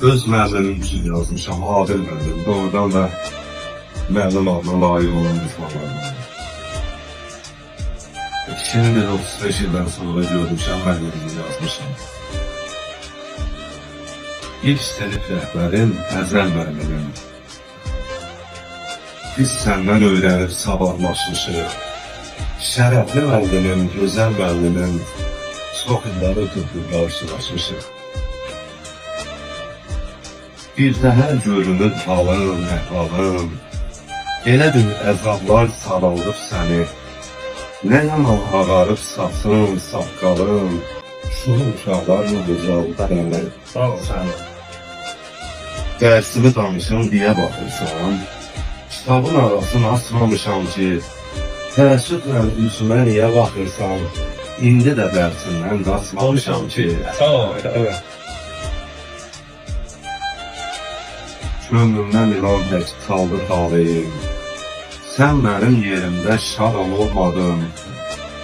Öz müəllimim üçün yazmışam, Adil müəllim. Doğrudan da müəllim adına layiq olan insanlardan. İkisini de 35 ildən sonra görmüşəm, müəllimimi yazmışam. İlk sənif rəhbərim Əzəl müəllimim. Biz səndən öyrənib sabahlaşmışıq. Şərəfli müəllimim, gözəl müəllimim, çox illəri ötüb qarşılaşmışıq. Bir də hər görünür halın, əhvalın, elə bir əzablar saraldıb səni. Nə yaman ağarıb saçın, saqqalın, şunu uşaqlarla qocaldı səni. Sağ ol sən. Dərsimi danışım deyə baxırsan, kitabın arasını açmamışam ki, təəssüflə üzümə niyə baxırsan, indi də dərsindən qaçmamışam ki. Sağ ol. Evet. Ömrümdən ilan tək qaldı taleyim. Sən mənim yerimdə şadan olmadın.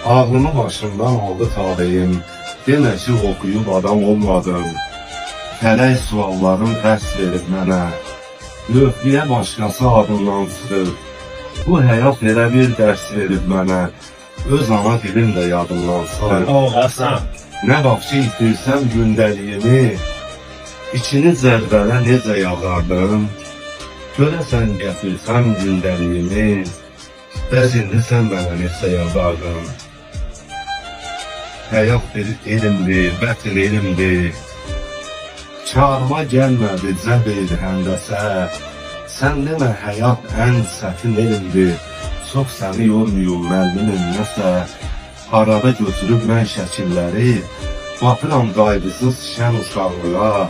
Ağlımı başımdan aldı taleyim. Demə ki, oxuyub adam olmadın. Fələk sualların dərs verib mənə. Lövhiyə başqası adından çıxıb. Bu həyat elə bir dərs verib mənə. Öz ana dilim də yadımdan çıxıb. Sağ ol Hasan. Nə vaxt ki itirsəm gündəliyimi, İçini zərbələ necə yağardım, görəsən gətirsəm gündəliyimi, bəs indi sən mənə necə yazardın. Həyat bir elmdir, bətin elmdir, çağırma gəlmədi cəb-ed həndəsə, sən demə həyat ən çətin elmdir, çox səni yormuyum müəllimim nəsə, arada götürüb mən şəkilləri, batıram qayğısız şən uşaqlığa,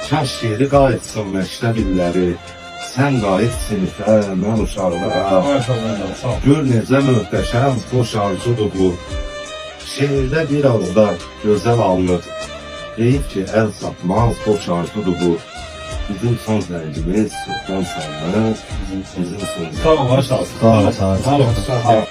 kaş geri qayıtsın məktəb illəri, sən qayıt sinifə, mən uşaqlığa. Gör necə möhtəşəm, xoş arzudur bu. Şehirdə bir ağızda gözəl alınır. Deyib ki, əl satmaz, xoş arzudur bu. Bizim son zəngimiz çoxdan salınır, bizim son zəngimiz. Sağ ol Hasan. Sağ ol, sağ ol. Sağ ol. Sağ ol.